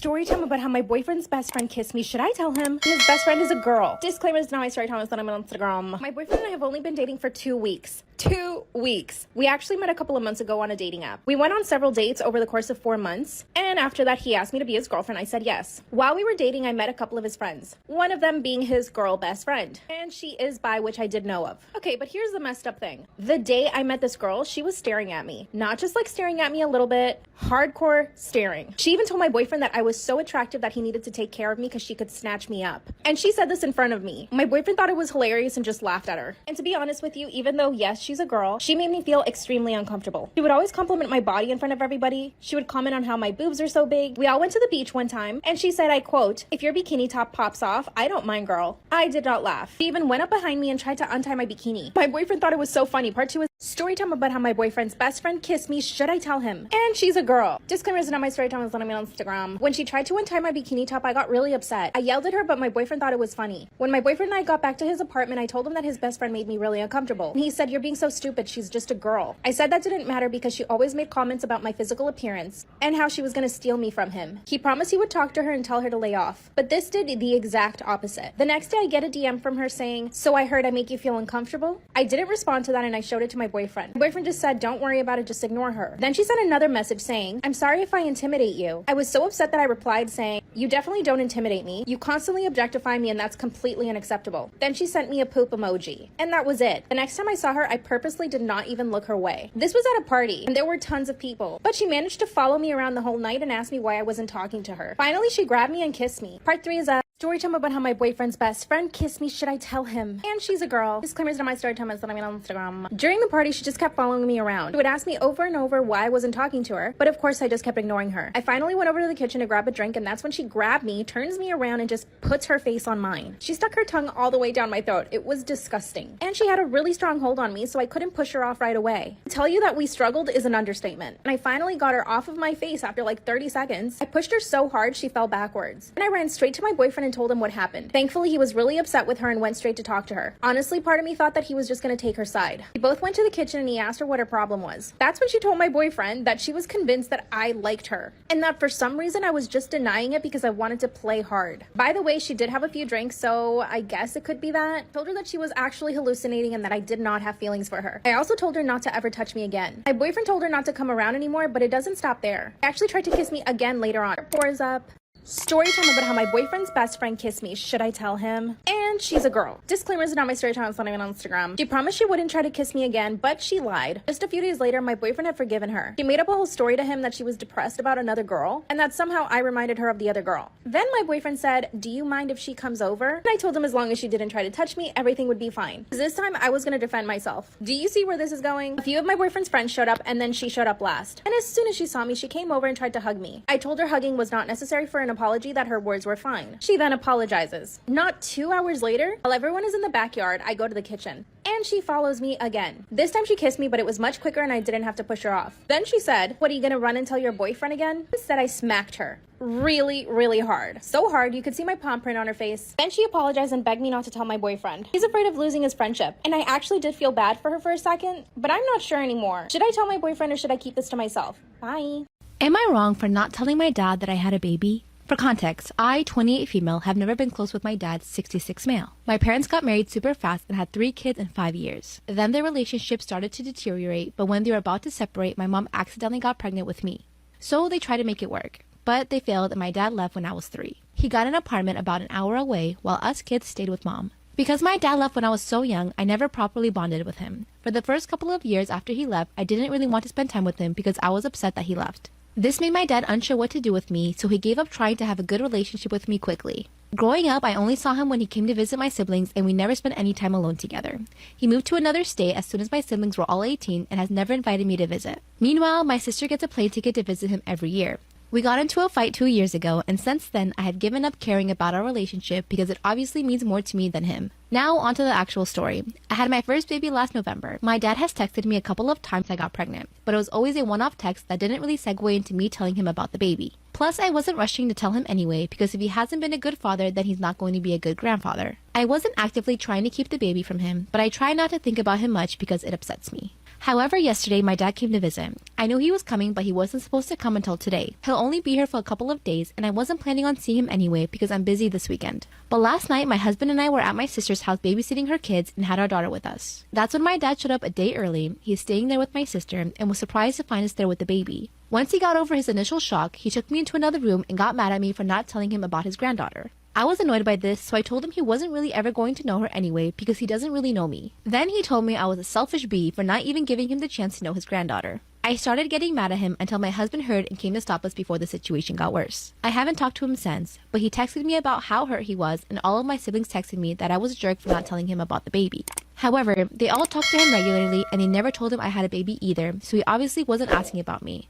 Story time about how my boyfriend's best friend kissed me. Should I tell him? His best friend is a girl. Disclaimer, is not my story time, it's that I'm on Instagram. My boyfriend and I have only been dating for 2 weeks. 2 weeks. We actually met a couple of months ago on a dating app. We went on several dates over the course of 4 months, and after that he asked me to be his girlfriend. I said yes. While we were dating, I met a couple of his friends, one of them being his girl best friend, and she is bi, which I did know of. Okay, but here's the messed up thing. The day I met this girl, she was staring at me. Not just like staring at me a little bit, hardcore staring. She even told my boyfriend that I was so attractive that he needed to take care of me because she could snatch me up. And she said this in front of me. My boyfriend thought it was hilarious and just laughed at her. And to be honest with you, even though yes, she's a girl, she made me feel extremely uncomfortable. She would always compliment my body in front of everybody. She would comment on how my boobs are so big. We all went to the beach one time, and she said, I quote, "If your bikini top pops off, I don't mind, girl." I did not laugh. She even went up behind me and tried to untie my bikini. My boyfriend thought it was so funny. Part 2 is story time about how my boyfriend's best friend kissed me. Should I tell him? And she's a girl. Disclaimer, is not my story time, it's not on Instagram. When she tried to untie my bikini top, I got really upset. I yelled at her, but my boyfriend thought it was funny. When my boyfriend and I got back to his apartment, I told him that his best friend made me really uncomfortable. And he said, "You're being so stupid, she's just a girl." I said that didn't matter because she always made comments about my physical appearance and how she was going to steal me from him. He promised he would talk to her and tell her to lay off, but this did the exact opposite. The next day I get a DM from her saying, "So I heard I make you feel uncomfortable?" I didn't respond to that and I showed it to my boyfriend. My boyfriend just said, "Don't worry about it, just ignore her." Then she sent another message saying, "I'm sorry if I intimidate you." I was so upset that I replied saying, "You definitely don't intimidate me. You constantly objectify me and that's completely unacceptable." Then she sent me a poop emoji. And that was it. The next time I saw her, I purposely did not even look her way. This was at a party and there were tons of people, but she managed to follow me around the whole night and asked me why I wasn't talking to her. Finally, she grabbed me and kissed me. Part 3 is story time about how my boyfriend's best friend kissed me. Should I tell him? And she's a girl. Disclaimer, is not my story time, it's not on Instagram. During the party, she just kept following me around. She would ask me over and over why I wasn't talking to her, but of course I just kept ignoring her. I finally went over to the kitchen to grab a drink, and that's when she grabbed me, turns me around, and just puts her face on mine. She stuck her tongue all the way down my throat. It was disgusting. And she had a really strong hold on me, so I couldn't push her off right away. To tell you that we struggled is an understatement. And I finally got her off of my face after like 30 seconds. I pushed her so hard she fell backwards. And I ran straight to my boyfriend and told him what happened. Thankfully, he was really upset with her and went straight to talk to her. Honestly, part of me thought that he was just going to take her side. We both went to the kitchen and he asked her what her problem was. That's when she told my boyfriend that she was convinced that I liked her and that for some reason I was just denying it because I wanted to play hard. By the way, she did have a few drinks, so I guess it could be that. I told her that she was actually hallucinating and that I did not have feelings for her. I also told her not to ever touch me again. My boyfriend told her not to come around anymore, but it doesn't stop there. He actually tried to kiss me again later on. Part 4 is up. Story time about how my boyfriend's best friend kissed me. Should I tell him? And she's a girl. Disclaimer, is not my story time, it's not even on Instagram. She promised she wouldn't try to kiss me again, but she lied. Just a few days later, my boyfriend had forgiven her. She made up a whole story to him that she was depressed about another girl and that somehow I reminded her of the other girl. Then my boyfriend said, "Do you mind if she comes over?" And I told him as long as she didn't try to touch me, everything would be fine. This time I was going to defend myself. Do you see where this is going? A few of my boyfriend's friends showed up and then she showed up last. And as soon as she saw me, she came over and tried to hug me. I told her hugging was not necessary for an apology, that her words were fine. She then apologizes. Not 2 hours later, while everyone is in the backyard, I go to the kitchen. And she follows me again. This time she kissed me, but it was much quicker and I didn't have to push her off. Then she said, "What, are you gonna run and tell your boyfriend again?" Instead, I smacked her. Really, really hard. So hard, you could see my palm print on her face. Then she apologized and begged me not to tell my boyfriend. He's afraid of losing his friendship. And I actually did feel bad for her for a second, but I'm not sure anymore. Should I tell my boyfriend or should I keep this to myself? Bye. Am I wrong for not telling my dad that I had a baby? For context, I, 28 female, have never been close with my dad, 66 male. My parents got married super fast and had 3 kids in 5 years. Then their relationship started to deteriorate, but when they were about to separate, my mom accidentally got pregnant with me. So they tried to make it work, but they failed and my dad left when I was 3. He got an apartment about an hour away while us kids stayed with mom. Because my dad left when I was so young, I never properly bonded with him. For the first couple of years after he left, I didn't really want to spend time with him because I was upset that he left. This made my dad unsure what to do with me, so he gave up trying to have a good relationship with me quickly. Growing up, I only saw him when he came to visit my siblings and we never spent any time alone together. He moved to another state as soon as my siblings were all 18 and has never invited me to visit. Meanwhile, my sister gets a plane ticket to visit him every year. We got into a fight 2 years ago, and since then, I have given up caring about our relationship because it obviously means more to me than him. Now, onto the actual story. I had my first baby last November. My dad has texted me a couple of times I got pregnant, but it was always a one-off text that didn't really segue into me telling him about the baby. Plus, I wasn't rushing to tell him anyway, because if he hasn't been a good father, then he's not going to be a good grandfather. I wasn't actively trying to keep the baby from him, but I try not to think about him much because it upsets me. However, yesterday my dad came to visit. I knew he was coming, but he wasn't supposed to come until today. He'll only be here for a couple of days, and I wasn't planning on seeing him anyway because I'm busy this weekend. But last night, my husband and I were at my sister's house babysitting her kids and had our daughter with us. That's when my dad showed up a day early. He's staying there with my sister and was surprised to find us there with the baby. Once he got over his initial shock, he took me into another room and got mad at me for not telling him about his granddaughter. I was annoyed by this, so I told him he wasn't really ever going to know her anyway because he doesn't really know me. Then he told me I was a selfish bee for not even giving him the chance to know his granddaughter. I started getting mad at him until my husband heard and came to stop us before the situation got worse. I haven't talked to him since, but he texted me about how hurt he was, and all of my siblings texted me that I was a jerk for not telling him about the baby. However, they all talked to him regularly and they never told him I had a baby either, so he obviously wasn't asking about me.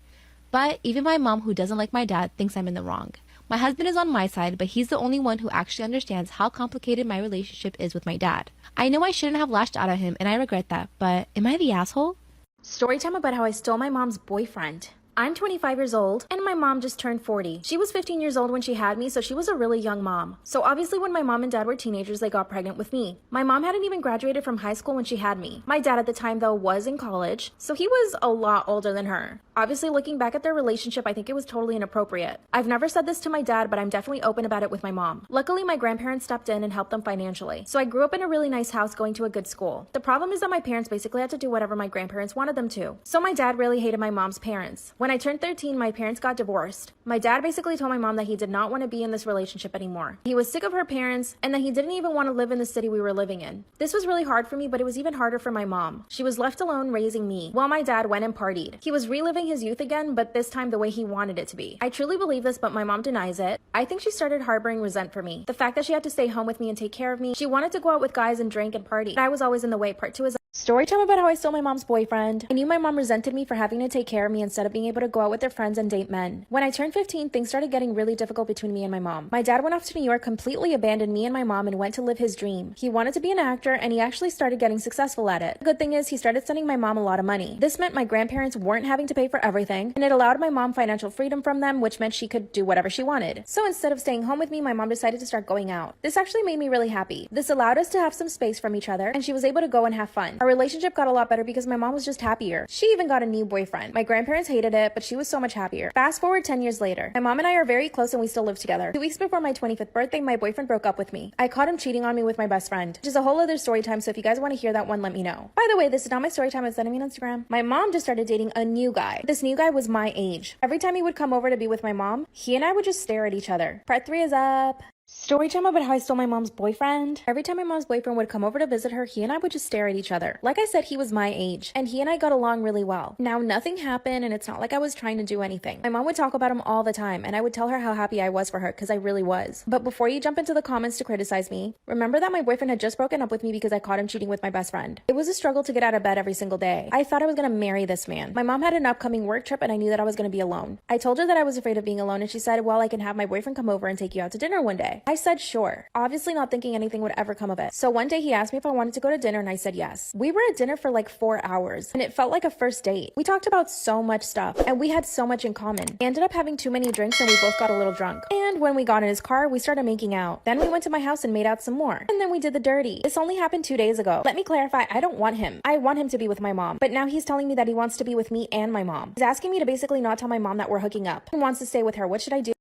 But even my mom, who doesn't like my dad, thinks I'm in the wrong. My husband is on my side, but he's the only one who actually understands how complicated my relationship is with my dad. I know I shouldn't have lashed out at him, and I regret that, but am I the asshole? Story time about how I stole my mom's boyfriend. I'm 25 years old, and my mom just turned 40. She was 15 years old when she had me, so she was a really young mom. So obviously when my mom and dad were teenagers, they got pregnant with me. My mom hadn't even graduated from high school when she had me. My dad at the time, though, was in college, so he was a lot older than her. Obviously, looking back at their relationship, I think it was totally inappropriate. I've never said this to my dad, but I'm definitely open about it with my mom. Luckily, my grandparents stepped in and helped them financially. So I grew up in a really nice house going to a good school. The problem is that my parents basically had to do whatever my grandparents wanted them to. So my dad really hated my mom's parents. When I turned 13, my parents got divorced. My dad basically told my mom that he did not want to be in this relationship anymore. He was sick of her parents and that he didn't even want to live in the city we were living in. This was really hard for me, but it was even harder for my mom. She was left alone raising me while my dad went and partied. He was reliving his youth again, but this time the way he wanted it to be. I truly believe this, but my mom denies it. I think she started harboring resent for me. The fact that she had to stay home with me and take care of me. She wanted to go out with guys and drink and party, but I was always in the way. Part 2 is story time about how I stole my mom's boyfriend. I knew my mom resented me for having to take care of me instead of being able to go out with their friends and date men. When I turned 15, things started getting really difficult between me and my mom. My dad went off to New York, completely abandoned me and my mom, and went to live his dream. He wanted to be an actor, and he actually started getting successful at it. The good thing is he started sending my mom a lot of money. This meant my grandparents weren't having to pay for everything, and it allowed my mom financial freedom from them, which meant she could do whatever she wanted. So instead of staying home with me, my mom decided to start going out. This actually made me really happy. This allowed us to have some space from each other, and she was able to go and have fun. Our relationship got a lot better because my mom was just happier. She even got a new boyfriend. My grandparents hated it, but she was so much happier. Fast forward 10 years later. My mom and I are very close and we still live together. 2 weeks before my 25th birthday, my boyfriend broke up with me. I caught him cheating on me with my best friend, which is a whole other story time, so if you guys want to hear that one, let me know. By the way, this is not my story time, it's sending me on Instagram. My mom just started dating a new guy. This new guy was my age. Every time he would come over to be with my mom, he and I would just stare at each other. Part 3 is up. Story time about how I stole my mom's boyfriend. Every time my mom's boyfriend would come over to visit her, he and I would just stare at each other. Like I said, he was my age, and he and I got along really well. Now, nothing happened, and it's not like I was trying to do anything. My mom would talk about him all the time, and I would tell her how happy I was for her, because I really was. But before you jump into the comments to criticize me, remember that my boyfriend had just broken up with me because I caught him cheating with my best friend. It was a struggle to get out of bed every single day. I thought I was gonna marry this man. My mom had an upcoming work trip, and I knew that I was gonna be alone. I told her that I was afraid of being alone, and she said, well, I can have my boyfriend come over and take you out to dinner one day. I said, sure. Obviously not thinking anything would ever come of it. So one day he asked me if I wanted to go to dinner and I said yes. We were at dinner for like 4 hours and it felt like a first date. We talked about so much stuff and we had so much in common. We ended up having too many drinks and we both got a little drunk. And when we got in his car, we started making out. Then we went to my house and made out some more. And then we did the dirty. This only happened 2 days ago. Let me clarify, I don't want him. I want him to be with my mom. But now he's telling me that he wants to be with me and my mom. He's asking me to basically not tell my mom that we're hooking up. He wants to stay with her. What should I do?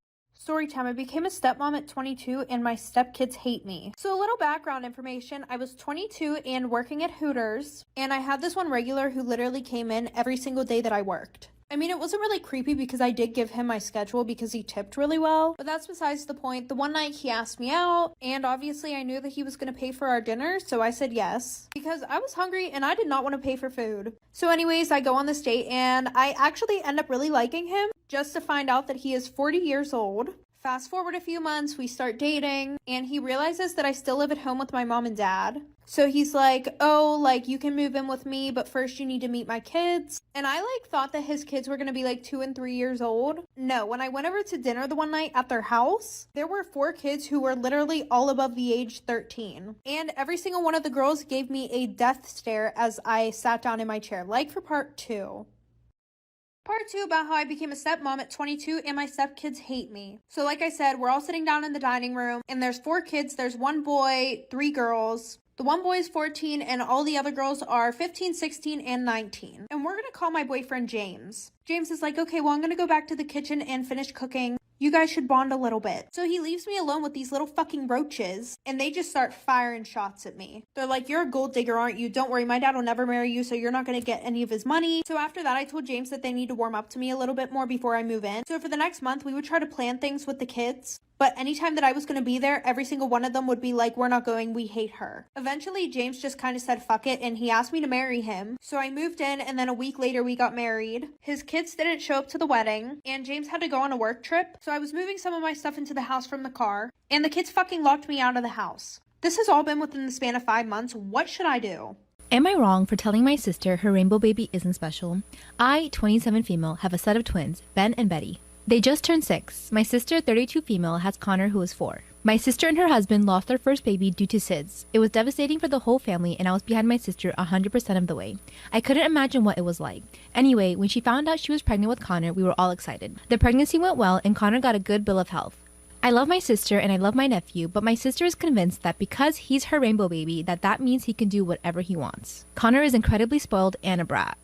Storytime. I became a stepmom at 22 and my stepkids hate me. So a little background information. I was 22 and working at Hooters, and I had this one regular who literally came in every single day that I worked. I mean, it wasn't really creepy because I did give him my schedule because he tipped really well, but that's besides the point. The one night he asked me out, and obviously I knew that he was going to pay for our dinner, so I said yes because I was hungry and I did not want to pay for food. So anyways, I go on this date and I actually end up really liking him just to find out that he is 40 years old. Fast forward a few months, we start dating, and he realizes that I still live at home with my mom and dad. So he's like, oh, like, you can move in with me, but first you need to meet my kids. And I, thought that his kids were going to be, 2 and 3 years old. No, when I went over to dinner the one night at their house, there were 4 kids who were literally all above the age 13. And every single one of the girls gave me a death stare as I sat down in my chair, for part 2. Part 2 about how I became a stepmom at 22 and my stepkids hate me. So like I said, we're all sitting down in the dining room and there's 4 kids. There's 1 boy, 3 girls. The one boy is 14 and all the other girls are 15, 16, and 19. And we're gonna call my boyfriend James. James is like, okay, well, I'm gonna go back to the kitchen and finish cooking. You guys should bond a little bit. So he leaves me alone with these little fucking roaches, and they just start firing shots at me. They're like, you're a gold digger, aren't you? Don't worry, my dad will never marry you, so you're not gonna get any of his money. So after that, I told James that they need to warm up to me a little bit more before I move in. So for the next month, we would try to plan things with the kids. But anytime that I was going to be there, every single one of them would be like, we're not going, we hate her. Eventually, James just kind of said fuck it, and he asked me to marry him. So I moved in, and then a week later, we got married. His kids didn't show up to the wedding, and James had to go on a work trip. So I was moving some of my stuff into the house from the car, and the kids fucking locked me out of the house. This has all been within the span of 5 months. What should I do? Am I wrong for telling my sister her rainbow baby isn't special? I, 27 female, have a set of twins, Ben and Betty. They just turned 6. My sister, 32 female, has Connor, who is 4. My sister and her husband lost their first baby due to SIDS. It was devastating for the whole family, and I was behind my sister 100% of the way. I couldn't imagine what it was like. Anyway, when she found out she was pregnant with Connor, we were all excited. The pregnancy went well, and Connor got a good bill of health. I love my sister and I love my nephew, but my sister is convinced that because he's her rainbow baby, that means he can do whatever he wants. Connor is incredibly spoiled and a brat.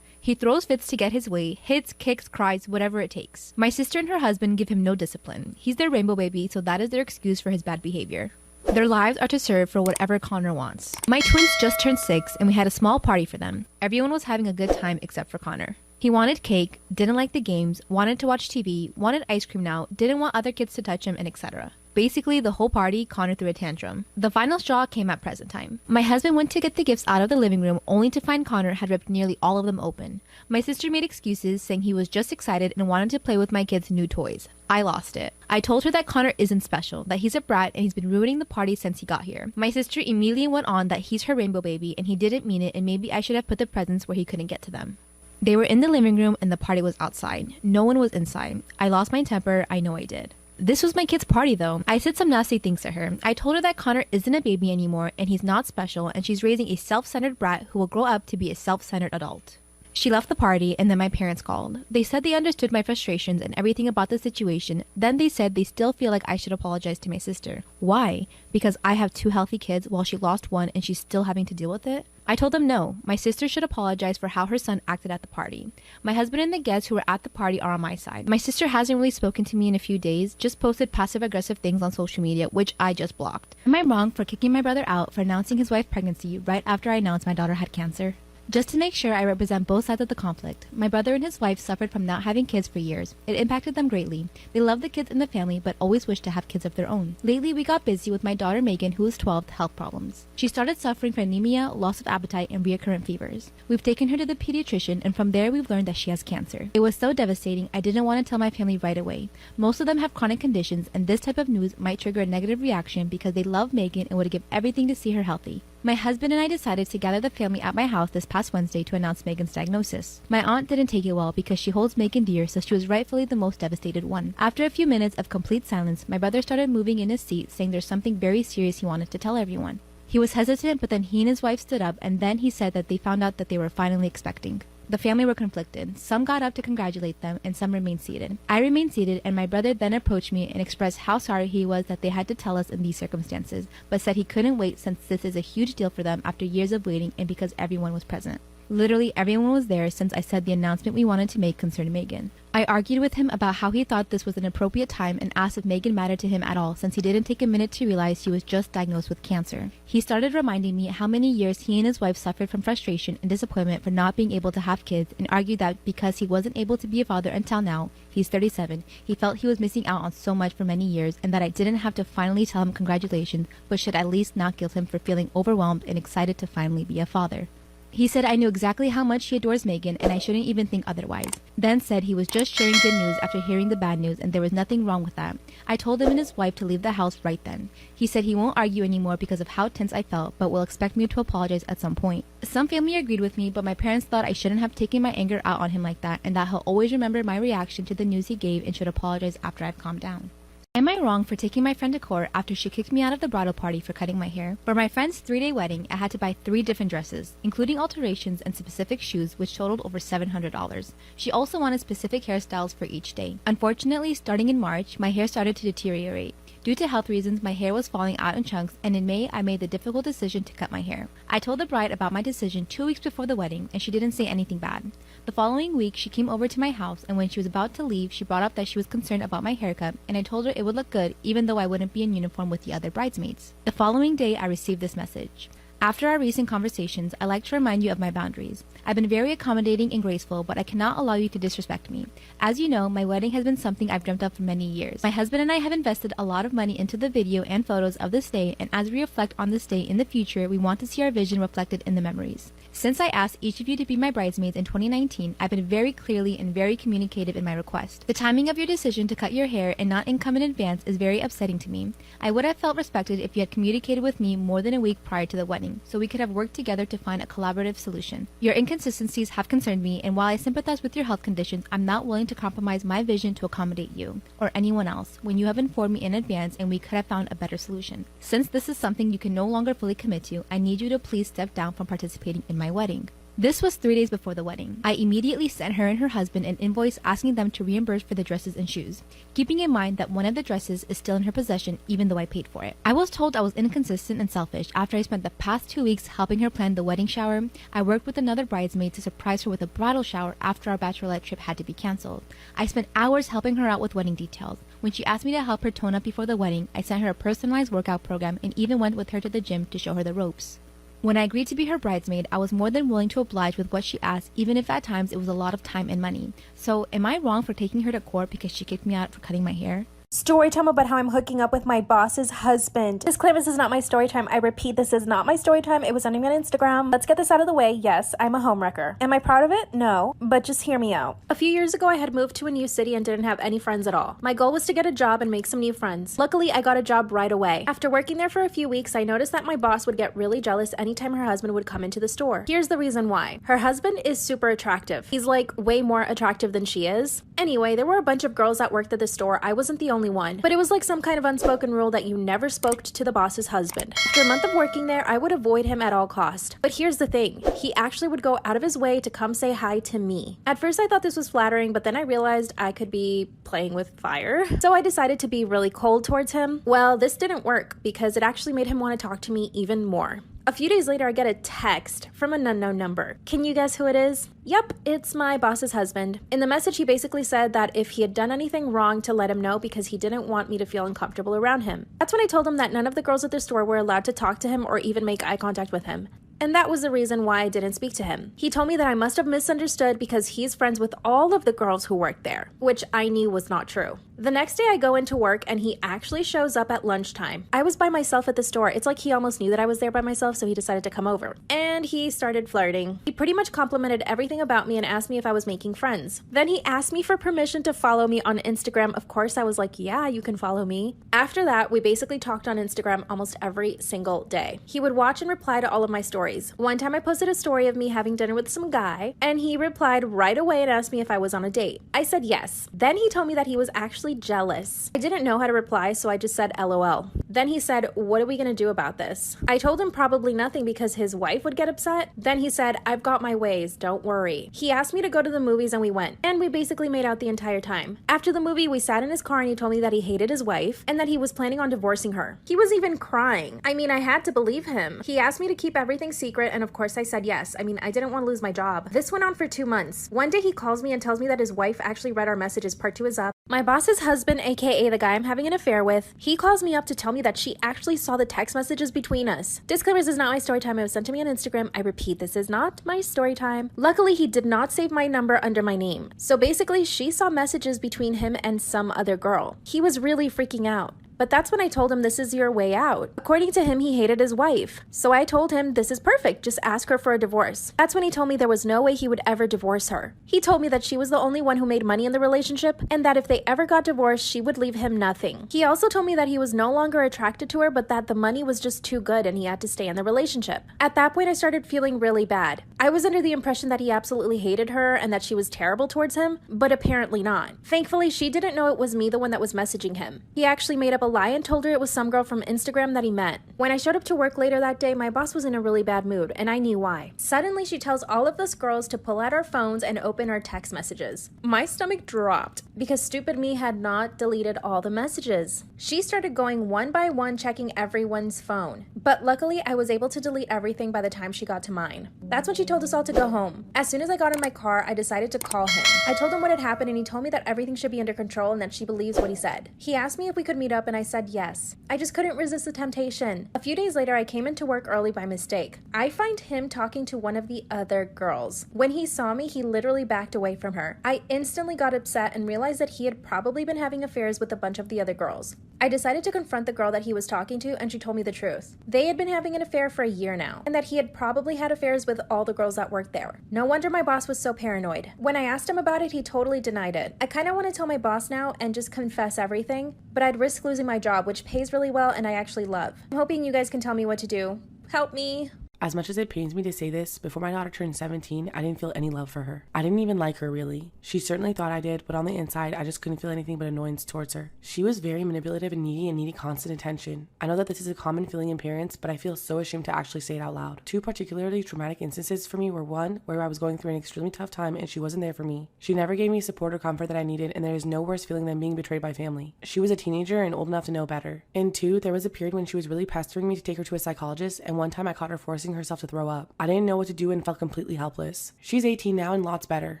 He throws fits to get his way, hits, kicks, cries, whatever it takes. My sister and her husband give him no discipline. He's their rainbow baby, so that is their excuse for his bad behavior. Their lives are to serve for whatever Connor wants. My twins just turned 6 and we had a small party for them. Everyone was having a good time except for Connor. He wanted cake, didn't like the games, wanted to watch TV, wanted ice cream now, didn't want other kids to touch him, and etc. Basically, the whole party, Connor threw a tantrum. The final straw came at present time. My husband went to get the gifts out of the living room only to find Connor had ripped nearly all of them open. My sister made excuses saying he was just excited and wanted to play with my kids' new toys. I lost it. I told her that Connor isn't special, that he's a brat and he's been ruining the party since he got here. My sister immediately went on that he's her rainbow baby and he didn't mean it and maybe I should have put the presents where he couldn't get to them. They were in the living room and the party was outside. No one was inside. I lost my temper. I know I did. This was my kid's party though. I said some nasty things to her. I told her that Connor isn't a baby anymore and he's not special and she's raising a self-centered brat who will grow up to be a self-centered adult. She left the party and then my parents called. They said they understood my frustrations and everything about the situation. Then they said they still feel like I should apologize to my sister. Why? Because I have 2 healthy kids while she lost 1 and she's still having to deal with it? I told them no, my sister should apologize for how her son acted at the party. My husband and the guests who were at the party are on my side. My sister hasn't really spoken to me in a few days, just posted passive-aggressive things on social media, which I just blocked. Am I wrong for kicking my brother out for announcing his wife's pregnancy right after I announced my daughter had cancer? Just to make sure I represent both sides of the conflict, my brother and his wife suffered from not having kids for years. It impacted them greatly. They love the kids in the family but always wish to have kids of their own. Lately, we got busy with my daughter Megan, who is 12, health problems. She started suffering from anemia, loss of appetite, and recurrent fevers. We've taken her to the pediatrician and from there we've learned that she has cancer. It was so devastating, I didn't want to tell my family right away. Most of them have chronic conditions and this type of news might trigger a negative reaction because they love Megan and would give everything to see her healthy. My husband and I decided to gather the family at my house this past Wednesday to announce Megan's diagnosis. My aunt didn't take it well because she holds Megan dear, so she was rightfully the most devastated one. After a few minutes of complete silence, my brother started moving in his seat, saying there's something very serious he wanted to tell everyone. He was hesitant, but then he and his wife stood up, and then he said that they found out that they were finally expecting. The family were conflicted. Some got up to congratulate them, and some remained seated. I remained seated, and my brother then approached me and expressed how sorry he was that they had to tell us in these circumstances, but said he couldn't wait since this is a huge deal for them after years of waiting and because everyone was present. Literally everyone was there since I said the announcement we wanted to make concerning Megan. I argued with him about how he thought this was an appropriate time and asked if Megan mattered to him at all since he didn't take a minute to realize he was just diagnosed with cancer. He started reminding me how many years he and his wife suffered from frustration and disappointment for not being able to have kids and argued that because he wasn't able to be a father until now, he's 37, he felt he was missing out on so much for many years and that I didn't have to finally tell him congratulations but should at least not guilt him for feeling overwhelmed and excited to finally be a father. He said I knew exactly how much he adores Megan and I shouldn't even think otherwise. Then said he was just sharing good news after hearing the bad news and there was nothing wrong with that. I told him and his wife to leave the house right then. He said he won't argue anymore because of how tense I felt but will expect me to apologize at some point. Some family agreed with me but my parents thought I shouldn't have taken my anger out on him like that and that he'll always remember my reaction to the news he gave and should apologize after I've calmed down. Am I wrong for taking my friend to court after she kicked me out of the bridal party for cutting my hair? For my friend's 3-day wedding, I had to buy 3 different dresses, including alterations and specific shoes, which totaled over $700. She also wanted specific hairstyles for each day. Unfortunately, starting in March, my hair started to deteriorate. Due to health reasons, my hair was falling out in chunks, and in May, I made the difficult decision to cut my hair. I told the bride about my decision 2 weeks before the wedding, and she didn't say anything bad. The following week, she came over to my house, and when she was about to leave, she brought up that she was concerned about my haircut, and I told her it would look good even though I wouldn't be in uniform with the other bridesmaids. The following day, I received this message. After our recent conversations, I like to remind you of my boundaries. I've been very accommodating and graceful, but I cannot allow you to disrespect me. As you know, my wedding has been something I've dreamt of for many years. My husband and I have invested a lot of money into the video and photos of this day, and as we reflect on this day in the future, we want to see our vision reflected in the memories. Since I asked each of you to be my bridesmaids in 2019, I've been very clearly and very communicative in my request. The timing of your decision to cut your hair and not come in advance is very upsetting to me. I would have felt respected if you had communicated with me more than a week prior to the wedding, so we could have worked together to find a collaborative solution. Your inconsistencies have concerned me, and while I sympathize with your health conditions, I'm not willing to compromise my vision to accommodate you, or anyone else, when you have informed me in advance and we could have found a better solution. Since this is something you can no longer fully commit to, I need you to please step down from participating in my wedding. This was 3 days before the wedding. I immediately sent her and her husband an invoice asking them to reimburse for the dresses and shoes, keeping in mind that one of the dresses is still in her possession even though I paid for it. I was told I was inconsistent and selfish after I spent the past 2 weeks helping her plan the wedding shower. I worked with another bridesmaid to surprise her with a bridal shower after our bachelorette trip had to be canceled. I spent hours helping her out with wedding details. When she asked me to help her tone up before the wedding, I sent her a personalized workout program and even went with her to the gym to show her the ropes. When I agreed to be her bridesmaid, I was more than willing to oblige with what she asked, even if at times it was a lot of time and money. So, am I wrong for taking her to court because she kicked me out for cutting my hair? Story time about how I'm hooking up with my boss's husband. Disclaimer, this is not my story time. I repeat, this is not my story time. It was something on Instagram. Let's get this out of the way. Yes, I'm a homewrecker. Am I proud of it? No, but just hear me out. A few years ago, I had moved to a new city and didn't have any friends at all. My goal was to get a job and make some new friends. Luckily, I got a job right away. After working there for a few weeks, I noticed that my boss would get really jealous anytime her husband would come into the store. Here's the reason why. Her husband is super attractive. He's like way more attractive than she is. Anyway, there were a bunch of girls that worked at the store. I wasn't the only one, but it was like some kind of unspoken rule that you never spoke to the boss's husband. After a month of working there, I would avoid him at all cost. But here's the thing, he actually would go out of his way to come say hi to me. At first I thought this was flattering, but then I realized I could be playing with fire. So I decided to be really cold towards him. Well, this didn't work because it actually made him want to talk to me even more. A few days later, I get a text from an unknown number. Can you guess who it is? Yep, it's my boss's husband. In the message, he basically said that if he had done anything wrong to let him know because he didn't want me to feel uncomfortable around him. That's when I told him that none of the girls at the store were allowed to talk to him or even make eye contact with him. And that was the reason why I didn't speak to him. He told me that I must have misunderstood because he's friends with all of the girls who worked there, which I knew was not true. The next day I go into work and he actually shows up at lunchtime. I was by myself at the store. It's like he almost knew that I was there by myself, so he decided to come over. And he started flirting. He pretty much complimented everything about me and asked me if I was making friends. Then he asked me for permission to follow me on Instagram. Of course, I was like, yeah, you can follow me. After that, we basically talked on Instagram almost every single day. He would watch and reply to all of my stories. One time I posted a story of me having dinner with some guy, and he replied right away and asked me if I was on a date. I said yes. Then he told me that he was actually jealous. I didn't know how to reply, so I just said LOL. Then he said, what are we gonna do about this? I told him probably nothing because his wife would get upset. Then he said, I've got my ways, don't worry. He asked me to go to the movies and we went, and we basically made out the entire time. After the movie, we sat in his car and he told me that he hated his wife and that he was planning on divorcing her. He was even crying. I mean, I had to believe him. He asked me to keep everything secret, and of course I said yes. I mean, I didn't want to lose my job. This went on for 2 months. One day he calls me and tells me that his wife actually read our messages. Part 2 is up. My boss's husband, aka the guy I'm having an affair with, he calls me up to tell me that she actually saw the text messages between us. Disclaimer, this is not my story time. It was sent to me on Instagram. I repeat, this is not my story time. Luckily, he did not save my number under my name. So basically, she saw messages between him and some other girl. He was really freaking out. But that's when I told him this is your way out. According to him, he hated his wife. So I told him this is perfect, just ask her for a divorce. That's when he told me there was no way he would ever divorce her. He told me that she was the only one who made money in the relationship and that if they ever got divorced, she would leave him nothing. He also told me that he was no longer attracted to her, but that the money was just too good and he had to stay in the relationship. At that point, I started feeling really bad. I was under the impression that he absolutely hated her and that she was terrible towards him, but apparently not. Thankfully, she didn't know it was me the one that was messaging him. He actually made up a a lie and told her it was some girl from Instagram that he met. When I showed up to work later that day, my boss was in a really bad mood, and I knew why. Suddenly, she tells all of us girls to pull out our phones and open our text messages. My stomach dropped because stupid me had not deleted all the messages. She started going one by one checking everyone's phone, but luckily I was able to delete everything by the time she got to mine. That's when she told us all to go home. As soon as I got in my car, I decided to call him. I told him what had happened and he told me that everything should be under control and that she believes what he said. He asked me if we could meet up and I said yes. I just couldn't resist the temptation. A few days later, I came into work early by mistake. I find him talking to one of the other girls. When he saw me, he literally backed away from her. I instantly got upset and realized that he had probably been having affairs with a bunch of the other girls. I decided to confront the girl that he was talking to and she told me the truth. They had been having an affair for a year now and that he had probably had affairs with all the girls that worked there. No wonder my boss was so paranoid. When I asked him about it, he totally denied it. I kind of want to tell my boss now and just confess everything, but I'd risk losing my job, which pays really well and I actually love. I'm hoping you guys can tell me what to do. Help me. As much as it pains me to say this, before my daughter turned 17, I didn't feel any love for her. I didn't even like her, really. She certainly thought I did, but on the inside, I just couldn't feel anything but annoyance towards her. She was very manipulative and needed constant attention. I know that this is a common feeling in parents, but I feel so ashamed to actually say it out loud. Two particularly traumatic instances for me were one, where I was going through an extremely tough time and she wasn't there for me. She never gave me support or comfort that I needed, and there is no worse feeling than being betrayed by family. She was a teenager and old enough to know better. And two, there was a period when she was really pestering me to take her to a psychologist, and one time I caught her forcing herself to throw up. I didn't know what to do and felt completely helpless. She's 18 now and lots better.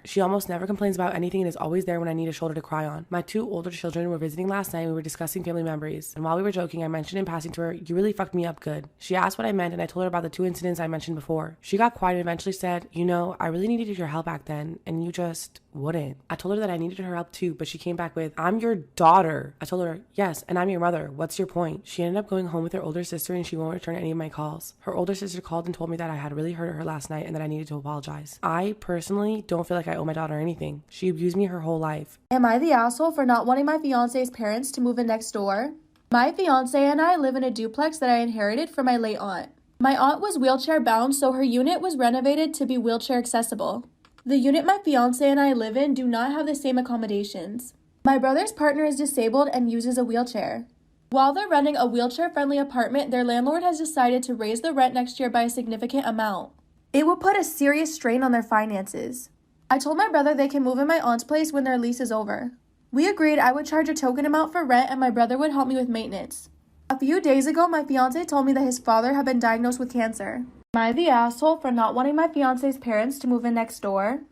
She almost never complains about anything and is always there when I need a shoulder to cry on. My two older children were visiting last night and we were discussing family memories. And while we were joking, I mentioned in passing to her, "You really fucked me up good." She asked what I meant and I told her about the two incidents I mentioned before. She got quiet and eventually said, "You know, I really needed your help back then and you just wouldn't." I told her that I needed her help too, but she came back with, "I'm your daughter." I told her, "Yes, and I'm your mother. What's your point?" She ended up going home with her older sister and she won't return any of my calls. Her older sister called and told me that I had really hurt her last night and that I needed to apologize. I personally don't feel like I owe my daughter anything. She abused me her whole life. Am I the asshole for not wanting my fiance's parents to move in next door? My fiance and I live in a duplex that I inherited from my late aunt. My aunt was wheelchair bound, so her unit was renovated to be wheelchair accessible. The unit my fiance and I live in do not have the same accommodations. My brother's partner is disabled and uses a wheelchair. While they're renting a wheelchair-friendly apartment, their landlord has decided to raise the rent next year by a significant amount. It will put a serious strain on their finances. I told my brother they can move in my aunt's place when their lease is over. We agreed I would charge a token amount for rent and my brother would help me with maintenance. A few days ago, my fiance told me that his father had been diagnosed with cancer. Am I the asshole for not wanting my fiance's parents to move in next door?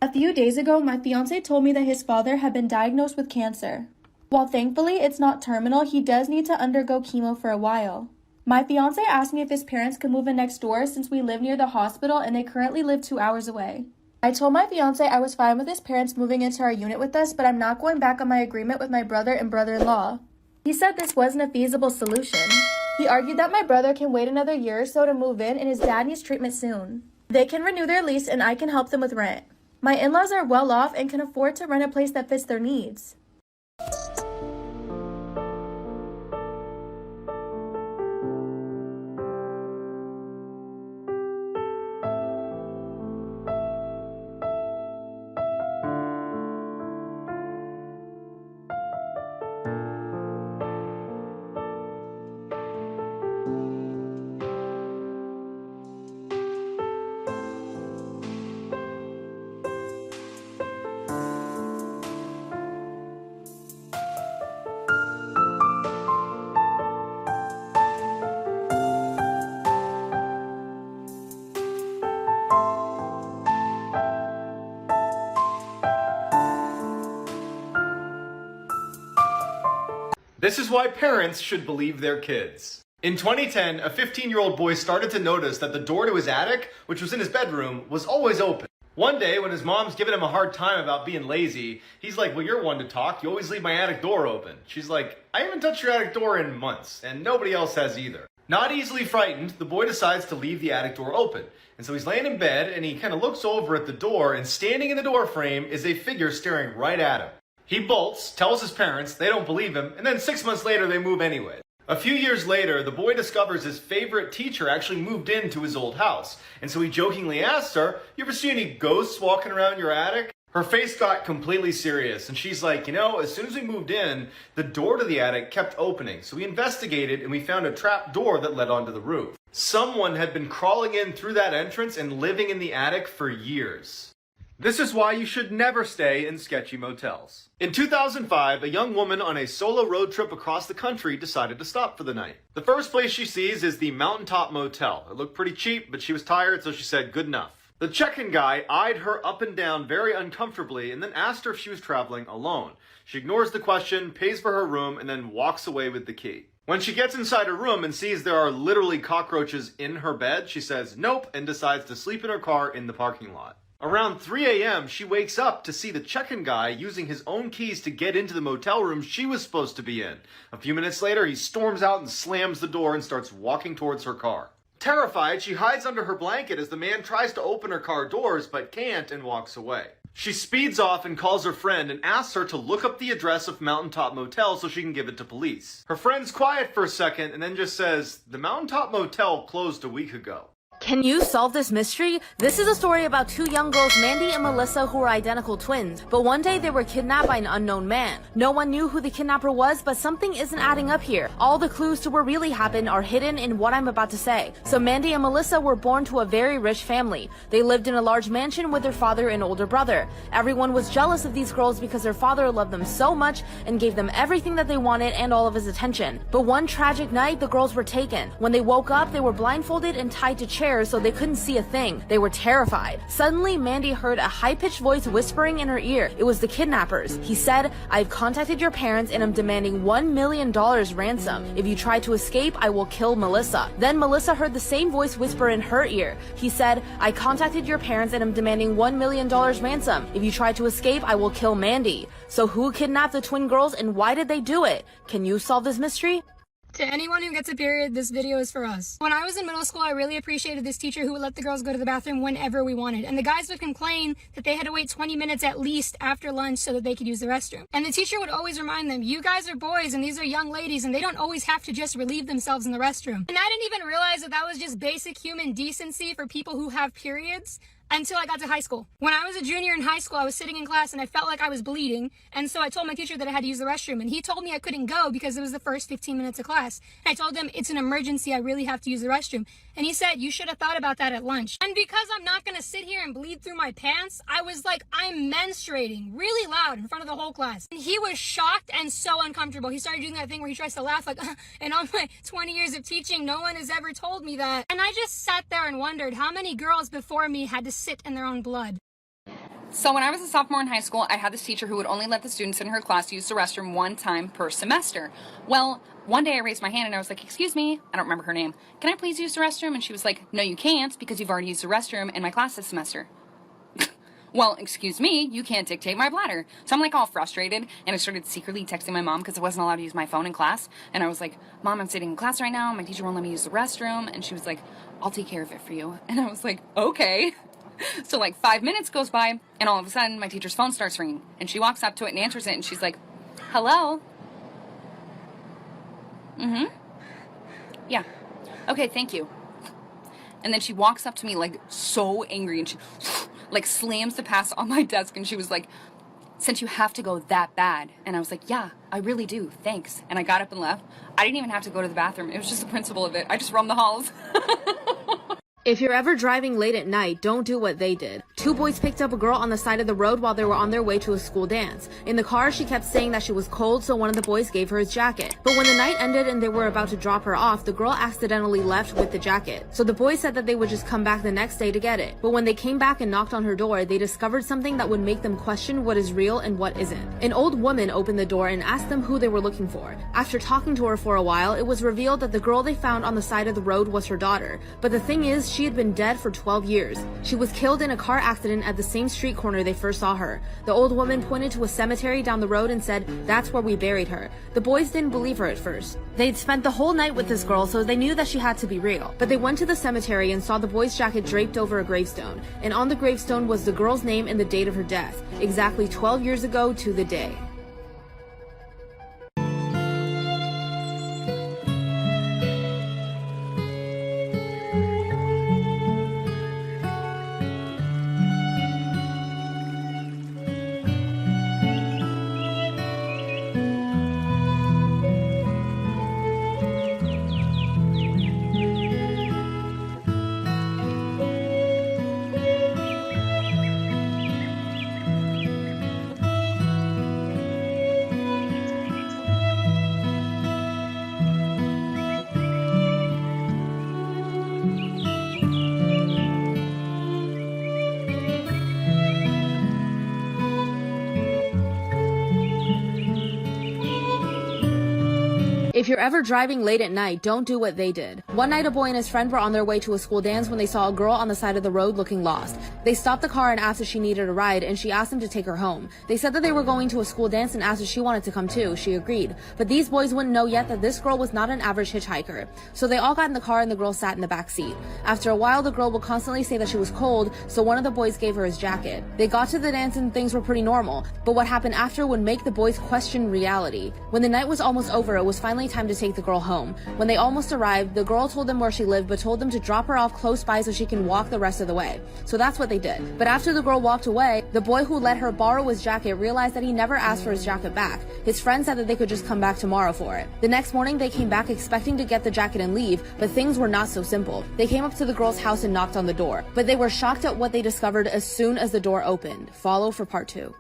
A few days ago, my fiance told me that his father had been diagnosed with cancer. While thankfully it's not terminal, he does need to undergo chemo for a while. My fiance asked me if his parents could move in next door since we live near the hospital and they currently live 2 hours away. I told my fiance I was fine with his parents moving into our unit with us, but I'm not going back on my agreement with my brother and brother-in-law. He said this wasn't a feasible solution. He argued that my brother can wait another year or so to move in and his dad needs treatment soon. They can renew their lease and I can help them with rent. My in-laws are well off and can afford to rent a place that fits their needs. This is why parents should believe their kids. In 2010, a 15-year-old boy started to notice that the door to his attic, which was in his bedroom, was always open. One day, when his mom's giving him a hard time about being lazy, he's like, "Well, you're one to talk. You always leave my attic door open." She's like, "I haven't touched your attic door in months, and nobody else has either." Not easily frightened, the boy decides to leave the attic door open. And so he's laying in bed, and he kind of looks over at the door, and standing in the door frame is a figure staring right at him. He bolts, tells his parents, they don't believe him, and then 6 months later they move anyway. A few years later, the boy discovers his favorite teacher actually moved into his old house. And so he jokingly asks her, "You ever see any ghosts walking around your attic?" Her face got completely serious, and she's like, as soon as we moved in, the door to the attic kept opening. So we investigated, and we found a trap door that led onto the roof. Someone had been crawling in through that entrance and living in the attic for years. This is why you should never stay in sketchy motels. In 2005, a young woman on a solo road trip across the country decided to stop for the night. The first place she sees is the Mountaintop Motel. It looked pretty cheap, but she was tired, so she said good enough. The check-in guy eyed her up and down very uncomfortably and then asked her if she was traveling alone. She ignores the question, pays for her room, and then walks away with the key. When she gets inside her room and sees there are literally cockroaches in her bed, she says nope and decides to sleep in her car in the parking lot. Around 3 a.m., she wakes up to see the check-in guy using his own keys to get into the motel room she was supposed to be in. A few minutes later, he storms out and slams the door and starts walking towards her car. Terrified, she hides under her blanket as the man tries to open her car doors but can't and walks away. She speeds off and calls her friend and asks her to look up the address of Mountaintop Motel so she can give it to police. Her friend's quiet for a second and then just says, "The Mountaintop Motel closed a week ago." Can you solve this mystery? This is a story about two young girls, Mandy and Melissa, who were identical twins. But one day they were kidnapped by an unknown man. No one knew who the kidnapper was, but something isn't adding up here. All the clues to what really happened are hidden in what I'm about to say. So Mandy and Melissa were born to a very rich family. They lived in a large mansion with their father and older brother. Everyone was jealous of these girls because their father loved them so much and gave them everything that they wanted and all of his attention. But one tragic night, the girls were taken. When they woke up, they were blindfolded and tied to chairs so they couldn't see a thing. They were terrified. Suddenly, Mandy heard a high-pitched voice whispering in her ear. It was the kidnappers. He said, "I've contacted your parents and I'm demanding $1 million ransom. If you try to escape, I will kill Melissa." Then Melissa heard the same voice whisper in her ear. He said, "I contacted your parents and I'm demanding $1 million ransom. If you try to escape, I will kill Mandy." So who kidnapped the twin girls and why did they do it? Can you solve this mystery? To anyone who gets a period, this video is for us. When I was in middle school, I really appreciated this teacher who would let the girls go to the bathroom whenever we wanted. And the guys would complain that they had to wait 20 minutes at least after lunch so that they could use the restroom. And the teacher would always remind them, you guys are boys and these are young ladies and they don't always have to just relieve themselves in the restroom. And I didn't even realize that that was just basic human decency for people who have periods. Until I got to high school. When I was a junior in high school, I was sitting in class and I felt like I was bleeding. And so I told my teacher that I had to use the restroom. And he told me I couldn't go because it was the first 15 minutes of class. And I told him, it's an emergency. I really have to use the restroom. And he said, you should have thought about that at lunch. And because I'm not going to sit here and bleed through my pants, I was like, I'm menstruating really loud in front of the whole class. And he was shocked and so uncomfortable. He started doing that thing where he tries to laugh like, in all my 20 years of teaching, no one has ever told me that. And I just sat there and wondered how many girls before me had to sit in their own blood. So when I was a sophomore in high school, I had this teacher who would only let the students in her class use the restroom one time per semester. Well, one day I raised my hand and I was like, excuse me, I don't remember her name. Can I please use the restroom? And she was like, no, you can't because you've already used the restroom in my class this semester. Well, excuse me, you can't dictate my bladder. So I'm like all frustrated and I started secretly texting my mom because I wasn't allowed to use my phone in class. And I was like, Mom, I'm sitting in class right now. My teacher won't let me use the restroom. And she was like, I'll take care of it for you. And I was like, okay. So like 5 minutes goes by and all of a sudden my teacher's phone starts ringing and she walks up to it and answers it and she's like, hello? Yeah. Okay, thank you. And then she walks up to me like so angry and she like slams the pass on my desk and she was like, since you have to go that bad. And I was like, yeah, I really do. Thanks. And I got up and left. I didn't even have to go to the bathroom. It was just the principle of it. I just roamed the halls. If you're ever driving late at night, don't do what they did. Two boys picked up a girl on the side of the road while they were on their way to a school dance. In the car, she kept saying that she was cold, so one of the boys gave her his jacket. But when the night ended and they were about to drop her off, the girl accidentally left with the jacket. So the boys said that they would just come back the next day to get it. But when they came back and knocked on her door, they discovered something that would make them question what is real and what isn't. An old woman opened the door and asked them who they were looking for. After talking to her for a while, it was revealed that the girl they found on the side of the road was her daughter. But the thing is, she had been dead for 12 years. She was killed in a car accident at the same street corner they first saw her. The old woman pointed to a cemetery down the road and said, that's where we buried her. The boys didn't believe her at first. They'd spent the whole night with this girl, so they knew that she had to be real. But they went to the cemetery and saw the boy's jacket draped over a gravestone. And on the gravestone was the girl's name and the date of her death, exactly 12 years ago to the day. If you're ever driving late at night, don't do what they did. One night, a boy and his friend were on their way to a school dance when they saw a girl on the side of the road looking lost. They stopped the car and asked if she needed a ride, and she asked them to take her home. They said that they were going to a school dance and asked if she wanted to come too. She agreed. But these boys wouldn't know yet that this girl was not an average hitchhiker. So they all got in the car and the girl sat in the back seat. After a while, the girl would constantly say that she was cold, so one of the boys gave her his jacket. They got to the dance and things were pretty normal, but what happened after would make the boys question reality. When the night was almost over, it was finally time to take the girl home. When they almost arrived, the girl told them where she lived but told them to drop her off close by so she can walk the rest of the way. So that's what they did. But after the girl walked away, the boy who let her borrow his jacket realized that he never asked for his jacket back. His friend said that they could just come back tomorrow for it. The next morning, they came back expecting to get the jacket and leave, but things were not so simple. They came up to the girl's house and knocked on the door, but they were shocked at what they discovered as soon as the door opened. Follow for part 2.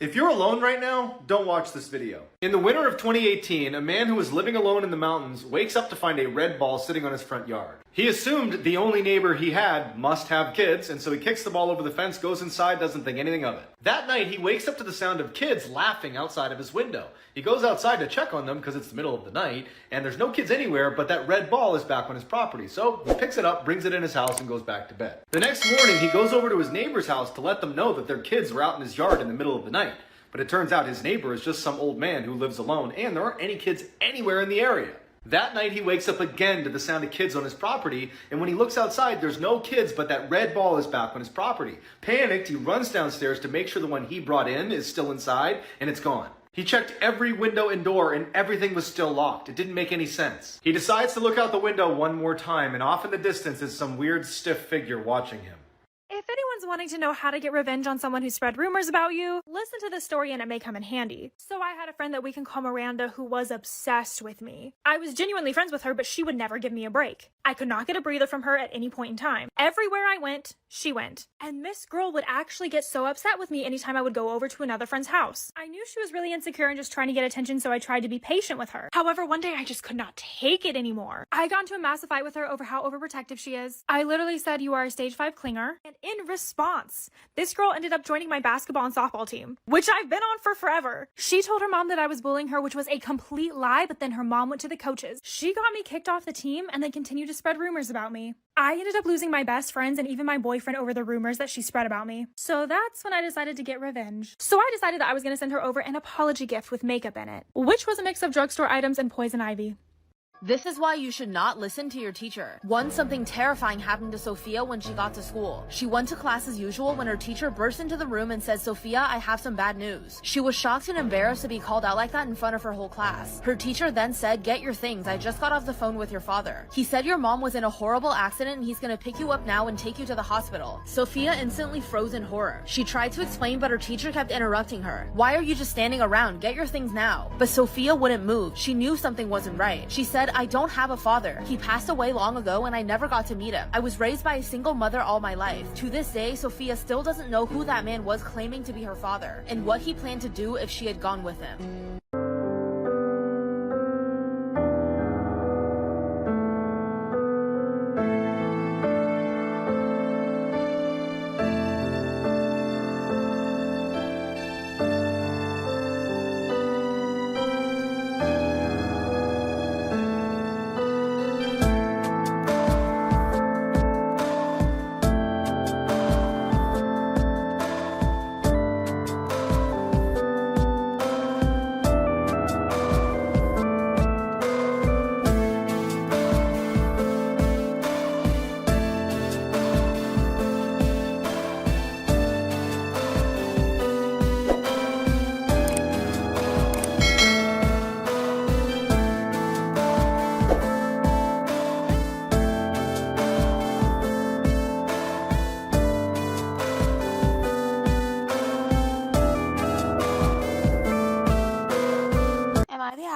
If you're alone right now, don't watch this video. In the winter of 2018, a man who was living alone in the mountains wakes up to find a red ball sitting on his front yard. He assumed the only neighbor he had must have kids, and so he kicks the ball over the fence, goes inside, doesn't think anything of it. That night, he wakes up to the sound of kids laughing outside of his window. He goes outside to check on them because it's the middle of the night, and there's no kids anywhere, but that red ball is back on his property. So he picks it up, brings it in his house, and goes back to bed. The next morning, he goes over to his neighbor's house to let them know that their kids were out in his yard in the middle of the night. But it turns out his neighbor is just some old man who lives alone, and there aren't any kids anywhere in the area. That night, he wakes up again to the sound of kids on his property, and when he looks outside, there's no kids, but that red ball is back on his property. Panicked, he runs downstairs to make sure the one he brought in is still inside, and it's gone. He checked every window and door, and everything was still locked. It didn't make any sense. He decides to look out the window one more time, and off in the distance is some weird stiff figure watching him. If anyone's wanting to know how to get revenge on someone who spread rumors about you, listen to this story and it may come in handy. So I had a friend that we can call Miranda who was obsessed with me. I was genuinely friends with her, but she would never give me a break. I could not get a breather from her at any point in time. Everywhere I went, she went. And this girl would actually get so upset with me anytime I would go over to another friend's house. I knew she was really insecure and just trying to get attention, so I tried to be patient with her. However, one day I just could not take it anymore. I got into a massive fight with her over how overprotective she is. I literally said, "You are a stage 5 clinger." And in response, this girl ended up joining my basketball and softball team, which I've been on for forever. She told her mom that I was bullying her, which was a complete lie, but then her mom went to the coaches. She got me kicked off the team and then continued to spread rumors about me. I ended up losing my best friends and even my boyfriend over the rumors that she spread about me. So that's when I decided to get revenge. So I decided that I was going to send her over an apology gift with makeup in it, which was a mix of drugstore items and poison ivy. This is why you should not listen to your teacher. Once something terrifying happened to Sophia when she got to school. She went to class as usual when her teacher burst into the room and said, "Sophia, I have some bad news." She was shocked and embarrassed to be called out like that in front of her whole class. Her teacher then said, "Get your things. I just got off the phone with your father. He said your mom was in a horrible accident and he's gonna pick you up now and take you to the hospital." Sophia instantly froze in horror. She tried to explain, but her teacher kept interrupting her. "Why are you just standing around? Get your things now." But Sophia wouldn't move. She knew something wasn't right. She said, "I don't have a father. He passed away long ago and I never got to meet him. I was raised by a single mother all my life." To this day, Sophia still doesn't know who that man was claiming to be her father and what he planned to do if she had gone with him.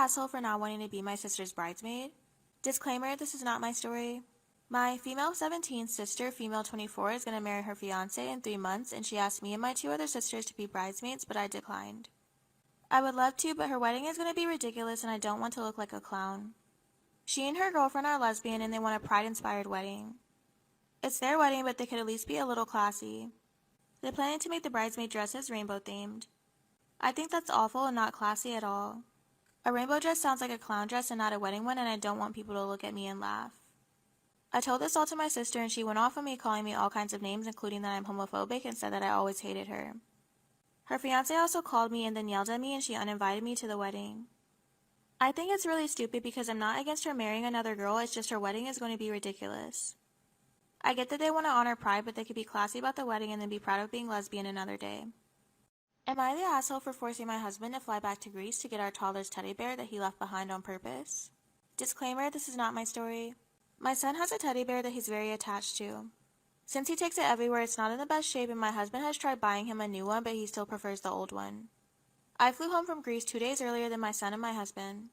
Asshole for not wanting to be my sister's bridesmaid. Disclaimer, this is not my story. My female 17 sister, female 24, is going to marry her fiance in 3 months, and she asked me and my 2 other sisters to be bridesmaids, but I declined. I would love to, but her wedding is going to be ridiculous and I don't want to look like a clown. She and her girlfriend are lesbian and they want a pride-inspired wedding. It's their wedding, but they could at least be a little classy. They're planning to make the bridesmaid dresses rainbow-themed. I think that's awful and not classy at all. A rainbow dress sounds like a clown dress and not a wedding one, and I don't want people to look at me and laugh. I told this all to my sister, and she went off on me, calling me all kinds of names, including that I'm homophobic, and said that I always hated her. Her fiance also called me and then yelled at me, and she uninvited me to the wedding. I think it's really stupid because I'm not against her marrying another girl, it's just her wedding is going to be ridiculous. I get that they want to honor pride, but they could be classy about the wedding and then be proud of being lesbian another day. Am I the asshole for forcing my husband to fly back to Greece to get our toddler's teddy bear that he left behind on purpose? Disclaimer, this is not my story. My son has a teddy bear that he's very attached to. Since he takes it everywhere, it's not in the best shape, and my husband has tried buying him a new one, but he still prefers the old one. I flew home from Greece 2 days earlier than my son and my husband.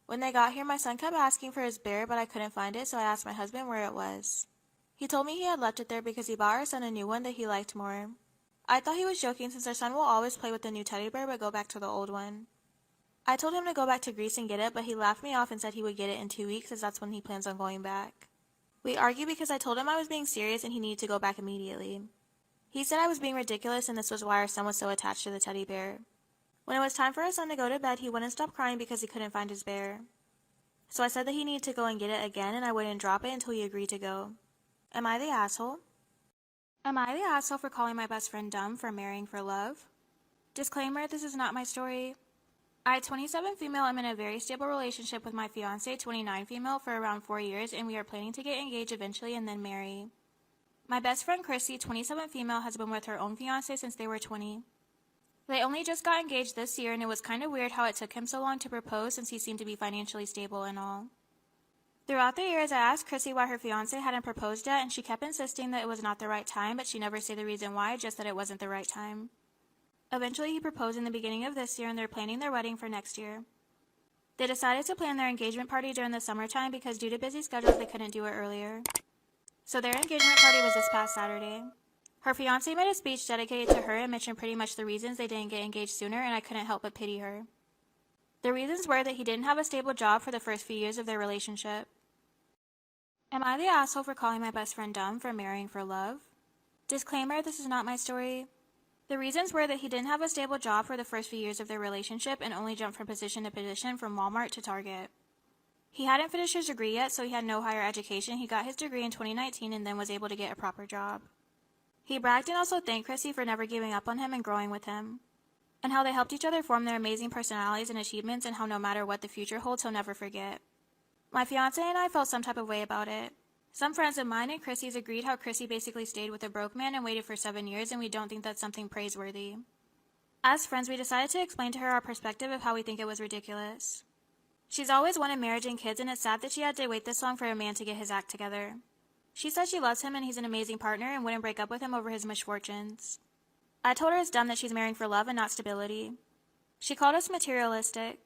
When they got here, my son kept asking for his bear, but I couldn't find it, so I asked my husband where it was. He told me he had left it there because he bought our son a new one that he liked more. I thought he was joking since our son will always play with the new teddy bear but go back to the old one. I told him to go back to Greece and get it, but he laughed me off and said he would get it in 2 weeks as that's when he plans on going back. We argued because I told him I was being serious and he needed to go back immediately. He said I was being ridiculous and this was why our son was so attached to the teddy bear. When it was time for our son to go to bed, he wouldn't stop crying because he couldn't find his bear. So I said that he needed to go and get it again and I wouldn't drop it until he agreed to go. Am I the asshole? Am I the asshole for calling my best friend dumb for marrying for love? Disclaimer, this is not my story. I, 27 female, am in a very stable relationship with my fiance, 29 female, for around 4 years, and we are planning to get engaged eventually and then marry. My best friend Chrissy, 27 female, has been with her own fiance since they were 20. They only just got engaged this year, and it was kind of weird how it took him so long to propose since he seemed to be financially stable and all. Throughout the years, I asked Chrissy why her fiance hadn't proposed yet, and she kept insisting that it was not the right time, but she never said the reason why, just that it wasn't the right time. Eventually, he proposed in the beginning of this year, and they're planning their wedding for next year. They decided to plan their engagement party during the summertime because due to busy schedules, they couldn't do it earlier. So their engagement party was this past Saturday. Her fiance made a speech dedicated to her and mentioned pretty much the reasons they didn't get engaged sooner, and I couldn't help but pity her. The reasons were that he didn't have a stable job for the first few years of their relationship. Am I the asshole for calling my best friend dumb for marrying for love? Disclaimer, this is not my story. The reasons were that he didn't have a stable job for the first few years of their relationship and only jumped from position to position from Walmart to Target. He hadn't finished his degree yet, so he had no higher education. He got his degree in 2019 and then was able to get a proper job. He bragged and also thanked Chrissy for never giving up on him and growing with him, and how they helped each other form their amazing personalities and achievements, and how no matter what the future holds, he'll never forget. My fiance and I felt some type of way about it. Some friends of mine and Chrissy's agreed how Chrissy basically stayed with a broke man and waited for 7 years, and we don't think that's something praiseworthy. As friends, we decided to explain to her our perspective of how we think it was ridiculous. She's always wanted marriage and kids, and it's sad that she had to wait this long for a man to get his act together. She said she loves him and he's an amazing partner and wouldn't break up with him over his misfortunes. I told her it's dumb that she's marrying for love and not stability. She called us materialistic.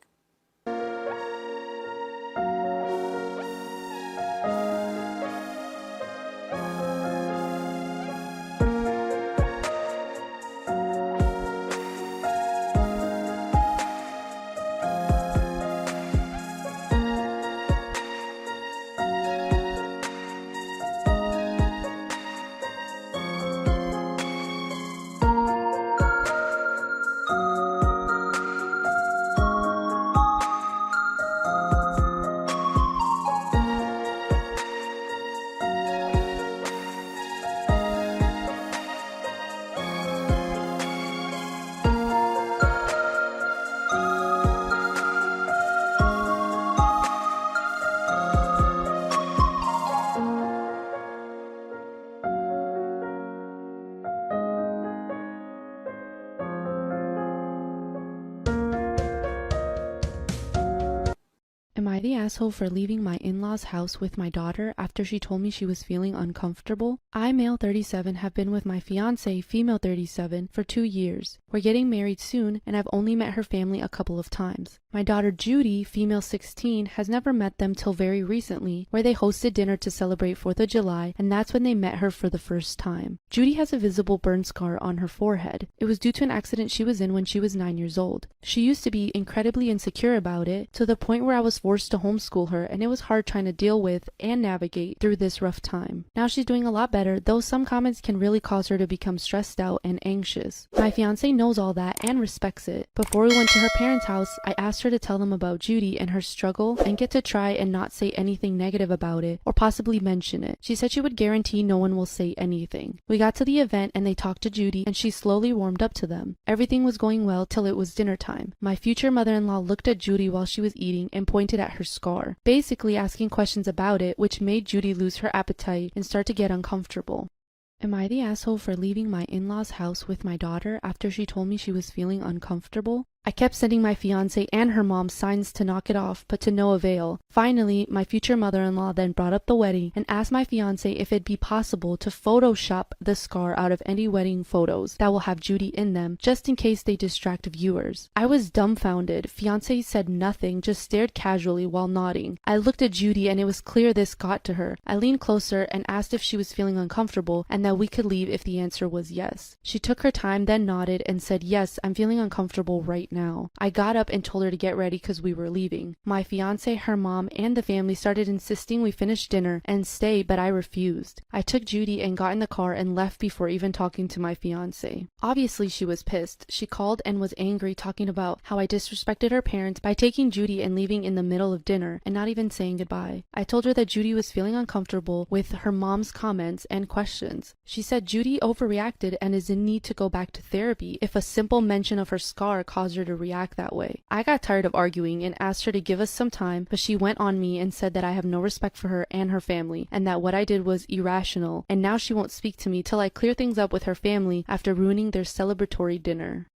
Am I the asshole for leaving my in-laws' house with my daughter after she told me she was feeling uncomfortable? I, male 37, have been with my fiance, female 37, for 2 years. We're getting married soon, and I've only met her family a couple of times. My daughter Judy, female 16, has never met them till very recently, where they hosted dinner to celebrate 4th of July, and that's when they met her for the first time. Judy has a visible burn scar on her forehead. It was due to an accident she was in when she was 9 years old. She used to be incredibly insecure about it, to the point where I was forced to homeschool her, and it was hard trying to deal with and navigate through this rough time. Now she's doing a lot better, though some comments can really cause her to become stressed out and anxious. My fiance knows all that and respects it. Before we went to her parents' house, I asked her to tell them about Judy and her struggle and get to try and not say anything negative about it or possibly mention it. She said she would guarantee no one will say anything. We got to the event and they talked to Judy and she slowly warmed up to them. Everything was going well till it was dinner time. My future mother-in-law looked at Judy while she was eating and pointed at her scar, basically asking questions about it, which made Judy lose her appetite and start to get uncomfortable. Am I the asshole for leaving my in-laws' house with my daughter after she told me she was feeling uncomfortable? I kept sending my fiance and her mom signs to knock it off, but to no avail. Finally, my future mother-in-law then brought up the wedding and asked my fiance if it'd be possible to Photoshop the scar out of any wedding photos that will have Judy in them, just in case they distract viewers. I was dumbfounded. Fiance said nothing, just stared casually while nodding. I looked at Judy and it was clear this got to her. I leaned closer and asked if she was feeling uncomfortable and that we could leave if the answer was yes. She took her time, then nodded and said, "Yes, I'm feeling uncomfortable right now." I got up and told her to get ready because we were leaving. My fiance, her mom, and the family started insisting we finish dinner and stay, but I refused. I took Judy and got in the car and left before even talking to my fiance. Obviously, she was pissed. She called and was angry, talking about how I disrespected her parents by taking Judy and leaving in the middle of dinner and not even saying goodbye. I told her that Judy was feeling uncomfortable with her mom's comments and questions. She said Judy overreacted and is in need to go back to therapy if a simple mention of her scar caused her to react that way. I got tired of arguing and asked her to give us some time, but she went on me and said that I have no respect for her and her family and that what I did was irrational, and now she won't speak to me till I clear things up with her family after ruining their celebratory dinner.